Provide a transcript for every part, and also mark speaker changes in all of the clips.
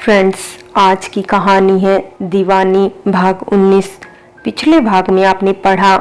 Speaker 1: Friends, आज की कहानी है दीवानी भाग 19। पिछले भाग में आपने पढ़ा,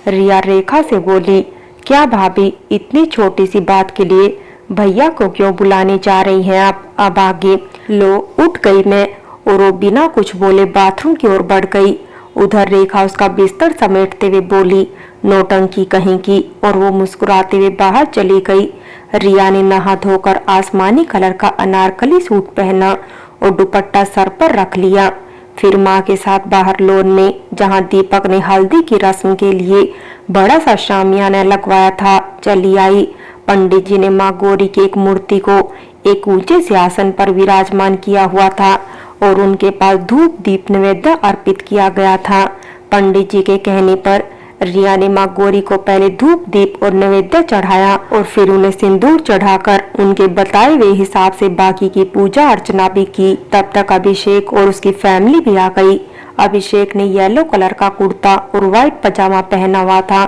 Speaker 1: रिया रेखा से बोली, क्या भाभी इतनी छोटी सी बात के लिए भैया को क्यों बुलाने जा रही हैं आप? अब आगे लो। उठ गई मैं और वो बिना कुछ बोले बाथरूम की ओर बढ़ गई। उधर रेखा उसका बिस्तर समेटते हुए बोली, नौटंकी कहीं की, और वो मुस्कुराते हुए बाहर चली गई। रिया ने नहा धोकर आसमानी कलर का अनारकली सूट पहना और दुपट्टा सर पर रख लिया। फिर माँ के साथ बाहर लॉन में, जहाँ दीपक ने हल्दी की रस्म के लिए बड़ा सा शामियाना लगवाया था, चली आई। पंडित जी ने माँ गौरी की एक मूर्ति को एक ऊंचे सिंहासन पर विराजमान किया हुआ था और उनके पास धूप दीप नैवेद्य अर्पित किया गया था। पंडित जी के कहने पर रिया ने माँ गौरी को पहले धूप दीप और नैवेद्य चढ़ाया और फिर उन्हें सिंदूर चढ़ाकर उनके बताए हुए हिसाब से बाकी की पूजा अर्चना भी की। तब तक अभिषेक और उसकी फैमिली भी आ गई। अभिषेक ने येलो कलर का कुर्ता और व्हाइट पजामा पहना हुआ था।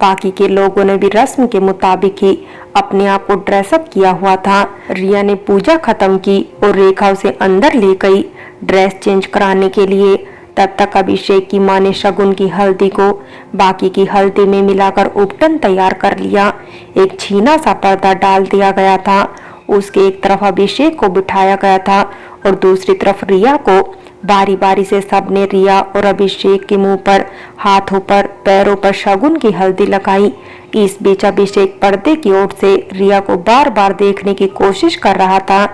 Speaker 1: बाकी के लोगों ने भी रस्म के मुताबिक ही अपने आप को ड्रेसअप किया हुआ था। रिया ने पूजा खत्म की और रेखा उसे अंदर ले गई ड्रेस चेंज कराने के लिए। तब तक अभिषेक की मां ने शगुन की हल्दी को बाकी की हल्दी में मिलाकर उपटन तैयार कर लिया। एक छीना सा पर्दा डाल दिया गया था। उसके एक तरफ अभिषेक को बिठाया गया था और दूसरी तरफ रिया को। बारी बारी से सबने रिया और अभिषेक के मुंह पर, हाथों पर, पैरों पर शगुन की हल्दी लगाई। इस बीच अभिषेक पर्दे की ओर से रिया को बार बार देखने की कोशिश कर रहा था,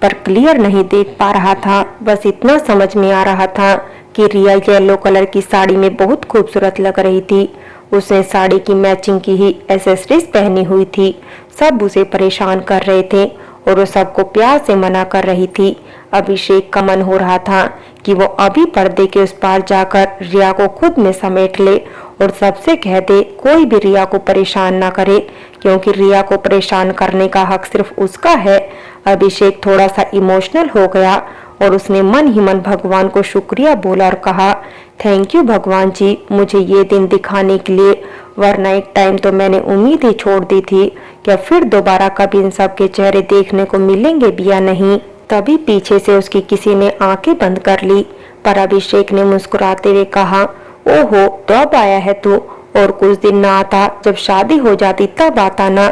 Speaker 1: पर क्लियर नहीं देख पा रहा था। बस इतना समझ में आ रहा था कि रिया येलो कलर की साड़ी में बहुत खूबसूरत लग रही थी। उसने साड़ी की मैचिंग की ही एक्सेसरीज पहनी हुई थी। सब उसे परेशान कर रहे थे और वो सबको प्यार से मना कर रही थी। अभिषेक का मन हो रहा था कि वो अभी पर्दे के उस पार जाकर रिया को खुद में समेट ले और सबसे कह दे कोई भी रिया को परेशान ना करे, क्योंकि रिया को परेशान करने का हक सिर्फ उसका है। अभिषेक थोड़ा सा इमोशनल हो गया और उसने मन ही मन भगवान को शुक्रिया बोला और कहा, थैंक यू भगवान जी, मुझे ये दिन दिखाने के लिए, वरना एक टाइम तो मैंने उम्मीद ही छोड़ दी थी कि फिर दोबारा कभी इन सब के चेहरे देखने को मिलेंगे भी या नहीं। तभी पीछे से उसकी किसी ने आंखें बंद कर ली, पर अभिषेक ने मुस्कुराते हुए कहा, ओहो, तो अब आया है तू, और कुछ दिन ना आता, जब शादी हो जाती तब आता ना।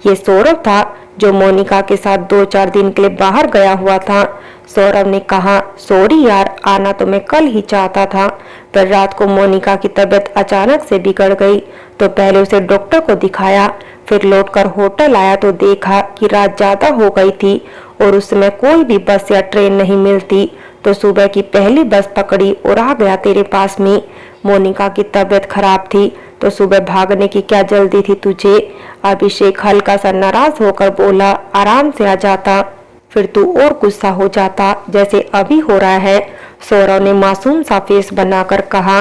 Speaker 1: ये सौरभ था जो मोनिका के साथ 2-4 दिन के लिए बाहर गया हुआ था। सौरभ ने कहा, सॉरी यार, आना तो मैं कल ही चाहता था, पर रात को मोनिका की तबीयत अचानक से बिगड़ गई, तो पहले उसे डॉक्टर को दिखाया, फिर लौटकर होटल आया तो देखा कि रात ज्यादा हो गई थी और उस समय कोई भी बस या ट्रेन नहीं मिलती, तो सुबह की पहली बस पकड़ी और आ गया तेरे पास में। मोनिका की तबीयत खराब थी तो सुबह भागने की क्या जल्दी थी तुझे? अभिषेक हल्का सा नाराज होकर बोला, आराम से आ जाता, फिर तू और गुस्सा हो जाता जैसे अभी हो रहा है। सौरव ने मासूम सा फेस बनाकर कहा,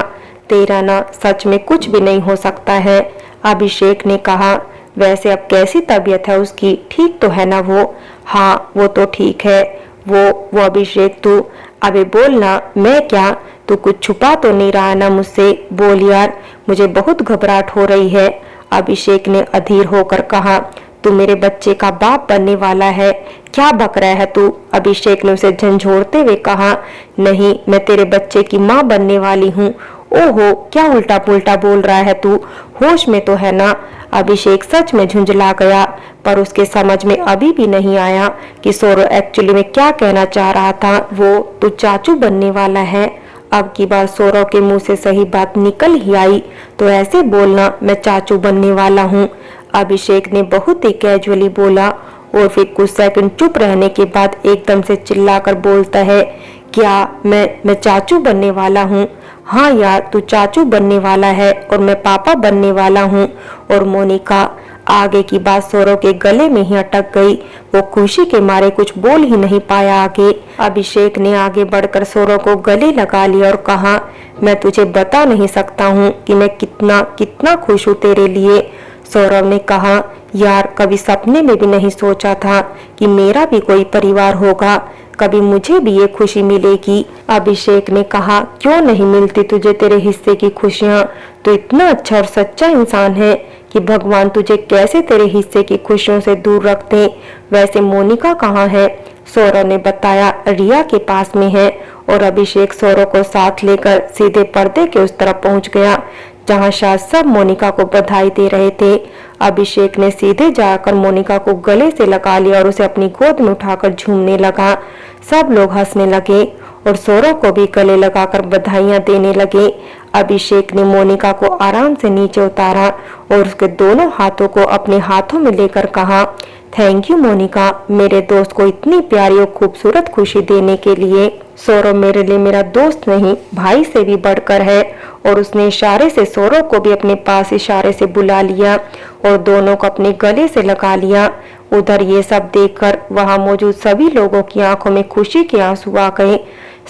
Speaker 1: तेरा ना सच में कुछ भी नहीं हो सकता है। अभिषेक ने कहा, वैसे अब कैसी तबीयत है उसकी, ठीक तो है ना वो? हाँ, वो तो ठीक है। वो अभिषेक, तू अबे बोलना। मैं क्या? तू कुछ छुपा तो नहीं रहा ना मुझसे? बोल यार, मुझे बहुत घबराहट हो रही है। अभिषेक ने अधीर होकर कहा, तू मेरे बच्चे का बाप बनने वाला है, क्या बक रहा है तू? अभिषेक ने उसे झंझोड़ते हुए कहा, नहीं, मैं तेरे बच्चे की माँ बनने वाली हूँ। ओहो, क्या उल्टा पुल्टा बोल रहा है तू? होश में तो है ना? अभिषेक सच में झुंझला गया, पर उसके समझ में अभी भी नहीं आया कि सौरव एक्चुअली में क्या कहना चाह रहा था। वो, तू चाचू बनने वाला है? अब की बार सौरव के मुंह से सही बात निकल ही आई, तो ऐसे बोलना, मैं चाचू बनने वाला हूँ। अभिषेक ने बहुत ही कैजुअली बोला और फिर कुछ सेकंड चुप रहने के बाद एकदम से चिल्लाकर बोलता है, क्या मैं चाचू बनने वाला हूँ? हाँ यार, तू चाचू बनने वाला है और मैं पापा बनने वाला हूँ। और मोनिका, आगे की बात सौरव के गले में ही अटक गई। वो खुशी के मारे कुछ बोल ही नहीं पाया आगे। अभिषेक ने आगे बढ़कर सौरव को गले लगा लिया और कहा, मैं तुझे बता नहीं सकता हूँ कि मैं कितना कितना खुश हूँ तेरे लिए। सौरव ने कहा, यार, कभी सपने में भी नहीं सोचा था कि मेरा भी कोई परिवार होगा, कभी मुझे भी ये खुशी मिलेगी। अभिषेक ने कहा, क्यों नहीं मिलती तुझे तेरे हिस्से की खुशियाँ? तू इतना अच्छा और सच्चा इंसान है कि भगवान तुझे कैसे तेरे हिस्से की खुशियों से दूर रखते। वैसे मोनिका कहाँ है? सौरव ने बताया रिया के पास में है और अभिषेक सौरव को साथ लेकर सीधे पर्दे के उस तरफ पहुंच गया जहां शायद सब मोनिका को बधाई दे रहे थे। अभिषेक ने सीधे जाकर मोनिका को गले से लगा लिया और उसे अपनी गोद में उठाकर झूमने लगा। सब लोग हंसने लगे और सौरव को भी गले लगाकर बधाइयां देने लगे। अभिषेक ने मोनिका को आराम से नीचे उतारा और उसके दोनों हाथों को अपने हाथों में लेकर कहा, थैंक यू मोनिका, मेरे दोस्त को इतनी प्यारी और खूबसूरत खुशी देने के लिए। सौरव मेरे लिए मेरा दोस्त नहीं, भाई से भी बढ़कर है। और उसने इशारे से सौरव को भी अपने पास इशारे से बुला लिया और दोनों को अपने गले से लगा लिया। उधर ये सब देखकर वहां मौजूद सभी लोगों की आंखों में खुशी के आंसू आ गए।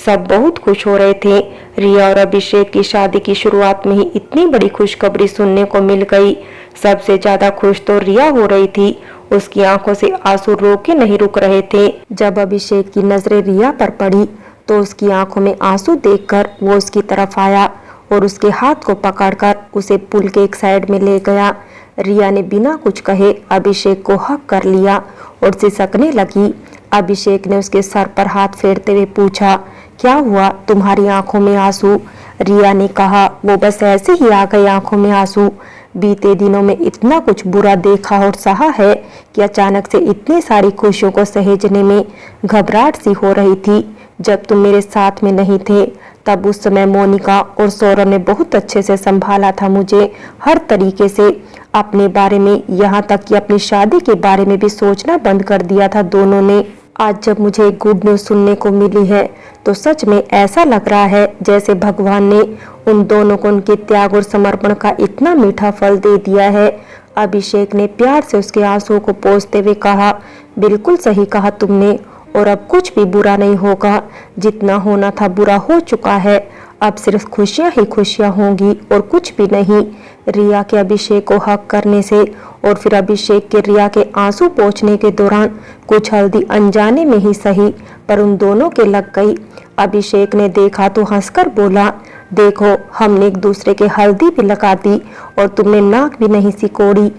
Speaker 1: सब बहुत खुश हो रहे थे। रिया और अभिषेक की शादी की शुरुआत में ही इतनी बड़ी खुशखबरी सुनने को मिल गई। सबसे ज्यादा खुश तो रिया हो रही थी, उसकी आंखों से आंसू रोके नहीं रुक रहे थे। जब अभिषेक की नजरें रिया पर पड़ी तो उसकी आंखों में आंसू देखकर वो उसकी तरफ आया और उसके हाथ को पकड़कर उसे पुल के एक साइड में ले गया। रिया ने बिना कुछ कहे अभिषेक को हक कर लिया और सिसकने लगी। अभिषेक ने उसके सर पर हाथ फेरते हुए पूछा, क्या हुआ, तुम्हारी आंखों में आंसू? रिया ने कहा, वो बस ऐसे ही आ गए आंखों में आंसू। बीते दिनों में इतना कुछ बुरा देखा और सहा है कि अचानक से इतनी सारी खुशियों को सहेजने में घबराहट सी हो रही थी। जब तुम मेरे साथ में नहीं थे तब उस समय मोनिका और सौरव ने बहुत अच्छे से संभाला था मुझे, हर तरीके से। अपने बारे में, यहाँ तक कि अपनी शादी के बारे में भी सोचना बंद कर दिया था दोनों ने। आज जब मुझे एक गुड न्यूज सुनने को मिली है तो सच में ऐसा लग रहा है जैसे भगवान ने उन दोनों को उनके त्याग और समर्पण का इतना मीठा फल दे दिया है। अभिषेक ने प्यार से उसके आंसुओं को पोंछते हुए कहा, बिल्कुल सही कहा तुमने, और अब कुछ भी बुरा नहीं होगा। जितना होना था बुरा हो चुका है, अब सिर्फ खुशियां ही खुशियां होंगी और कुछ भी नहीं। रिया के अभिषेक को हक करने से और फिर अभिषेक के रिया के आंसू पोंछने के दौरान कुछ हल्दी अनजाने में ही सही पर उन दोनों के लग गई। अभिषेक ने देखा तो हंसकर बोला, देखो हमने एक दूसरे के हल्दी भी लगा दी और तुमने नाक भी नहीं सिकोड़ी।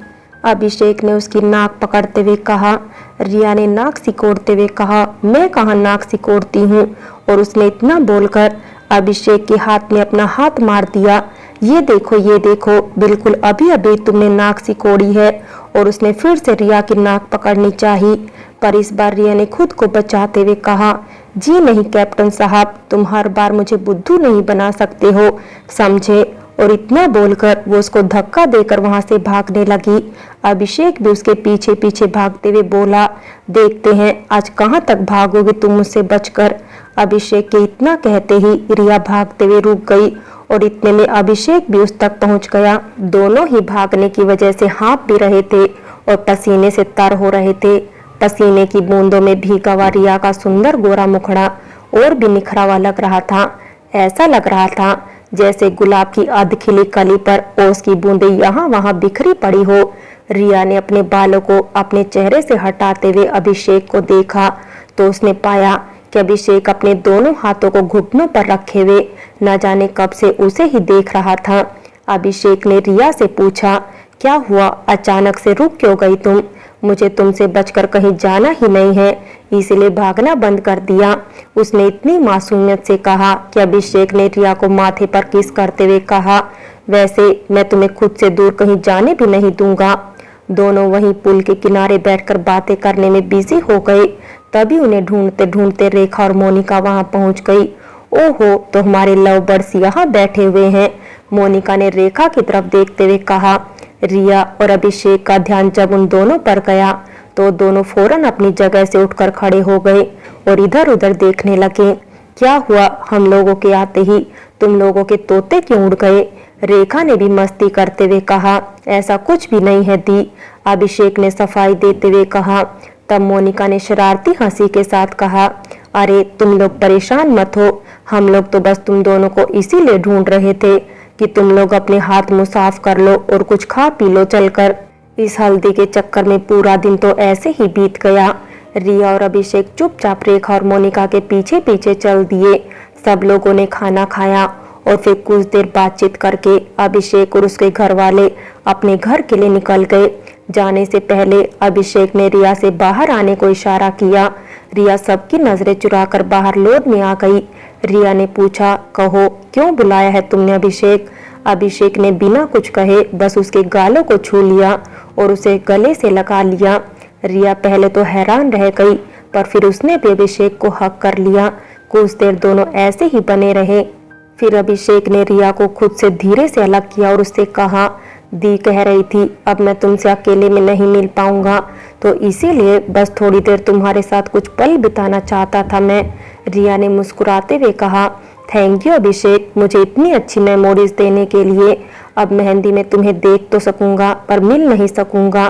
Speaker 1: अभिषेक ने उसकी नाक पकड़ते हुए कहा। रिया ने नाक सिकोड़ते हुए कहा, मैं कहाँ नाक सिकोड़ती हूँ, और उसने इतना बोलकर अभिषेक के हाथ में अपना हाथ मार दिया। ये देखो, बिल्कुल अभी अभी तुमने नाक सिकोड़ी है। और उसने फिर से रिया की नाक पकड़नी चाही, पर इस बार रिया ने खुद को बचाते हुए कहा, जी नहीं कैप्टन साहब, तुम हर बार मुझे बुद्धू नहीं बना सकते हो, समझे। और इतना बोलकर वो उसको धक्का देकर वहां से भागने लगी। अभिषेक भी उसके पीछे पीछे भागते हुए बोला, देखते हैं आज कहाँ तक भागोगे तुम मुझसे बचकर। अभिषेक के इतना कहते ही रिया भागते हुए रुक गई और इतने में अभिषेक भी उस तक पहुंच गया। दोनों ही भागने की वजह से हाँफ भी रहे थे और पसीने से तर हो रहे थे। पसीने की बूंदों में भीगा हुआ रिया का सुंदर गोरा मुखड़ा और भी निखरा हुआ लग रहा था। ऐसा लग रहा था जैसे गुलाब की अध खिली कली पर ओस की बूंदें यहाँ वहां बिखरी पड़ी हो। रिया ने अपने बालों को अपने चेहरे से हटाते हुए अभिषेक को देखा तो उसने पाया कि अभिषेक अपने दोनों हाथों को घुटनों पर रखे हुए न जाने कब से उसे ही देख रहा था। अभिषेक ने रिया से पूछा, क्या हुआ, अचानक से रुक क्यों गई तुम? मुझे तुमसे बचकर कहीं जाना ही नहीं है, इसलिए भागना बंद कर दिया। उसने इतनी मासूमियत से कहा कि अभिषेक ने रिया को माथे पर किस करते हुए कहा, वैसे मैं तुम्हें खुद से दूर कहीं जाने भी नहीं दूंगा। दोनों वहीं पुल के किनारे बैठकर बातें करने में बिजी हो गए। तभी उन्हें ढूंढते ढूंढते रेखा और मोनिका वहां पहुंच गई। ओहो, तो हमारे लव बर्ड्स यहाँ बैठे हुए हैं, मोनिका ने रेखा की तरफ देखते हुए कहा। रिया और अभिषेक का ध्यान जब उन दोनों पर गया तो दोनों फौरन अपनी जगह से उठकर खड़े हो गए और इधर उधर देखने लगे। क्या हुआ, हम लोगों के आते ही तुम लोगों के तोते क्यों उड़ गए? रेखा ने भी मस्ती करते हुए कहा। ऐसा कुछ भी नहीं है दी, अभिषेक ने सफाई देते हुए कहा। तब मोनिका ने शरारती हंसी के साथ कहा, अरे तुम लोग परेशान मत हो, हम लोग तो बस तुम दोनों को इसीलिए ढूंढ रहे थे कि तुम लोग अपने हाथ मुंह साफ कर लो और कुछ खा पी लो चलकर। इस हल्दी के चक्कर में पूरा दिन तो ऐसे ही बीत गया। रिया और अभिषेक चुपचाप रेखा और मोनिका के पीछे पीछे चल दिए। सब लोगों ने खाना खाया और फिर कुछ देर बातचीत करके अभिषेक और उसके घर वाले अपने घर के लिए निकल गए। जाने से पहले अभिषेक ने रिया से बाहर आने को इशारा किया। रिया सबकी नजरें चुराकर बाहर लौट में आ गई। रिया ने पूछा, कहो क्यों बुलाया है तुमने अभिषेक? अभिषेक ने बिना कुछ कहे बस उसके गालों को छू लिया और उसे गले से लगा लिया। रिया पहले तो हैरान रह गई, पर फिर उसने भी अभिषेक को हक कर लिया। कुछ देर दोनों ऐसे ही बने रहे। फिर अभिषेक ने रिया को खुद से धीरे से अलग किया और उससे कहा, दी कह रही थी अब मैं तुमसे अकेले में नहीं मिल पाऊंगा, तो इसीलिए बस थोड़ी देर तुम्हारे साथ कुछ पल बिताना चाहता था मैं। रिया ने मुस्कुराते हुए कहा, थैंक यू अभिषेक, मुझे इतनी अच्छी मेमोरीज देने के लिए। अब मेहंदी में तुम्हें देख तो सकूंगा पर मिल नहीं सकूंगा,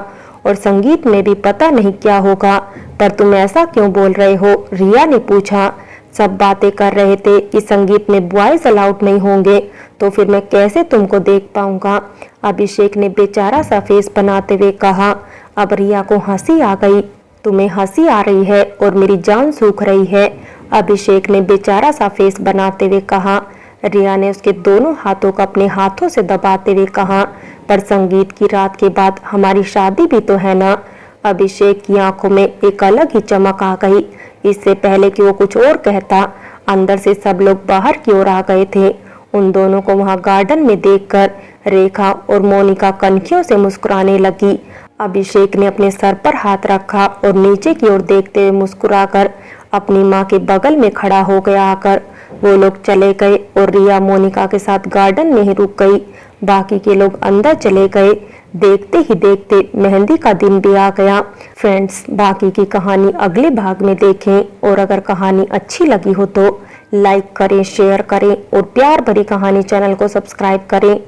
Speaker 1: और संगीत में भी पता नहीं क्या होगा। पर तुम ऐसा क्यों बोल रहे हो? रिया ने पूछा। सब बातें कर रहे थे कि संगीत में बॉयज अलाउड नहीं होंगे, तो फिर मैं कैसे तुमको देख पाऊंगा? अभिषेक ने बेचारा सा फेस बनाते हुए कहा। अब रिया को हंसी आ गई। तुम्हें हंसी आ रही है और मेरी जान सूख रही है, अभिषेक ने बेचारा सा फेस बनाते हुए कहा। रिया ने उसके दोनों हाथों को अपने हाथों से दबाते हुए कहा, पर संगीत की रात के बाद हमारी शादी भी तो है ना? अभिषेक की आंखों में एक अलग ही चमक आ गई। इससे पहले कि वो कुछ और कहता, अंदर से सब लोग बाहर की ओर आ गए थे। उन दोनों को वहां गार्डन में देखकर रेखा और मोनिका कनखियों से मुस्कुराने लगी। अभिषेक ने अपने सर पर हाथ रखा और नीचे की ओर देखते हुए मुस्कुराकर अपनी माँ के बगल में खड़ा हो गया। आकर वो लोग चले गए और रिया मोनिका के साथ गार्डन में ही रुक गई। बाकी के लोग अंदर चले गए। देखते ही देखते मेहंदी का दिन भी आ गया। फ्रेंड्स, बाकी की कहानी अगले भाग में देखें, और अगर कहानी अच्छी लगी हो तो लाइक करें, शेयर करें और प्यार भरी कहानी चैनल को सब्सक्राइब करें।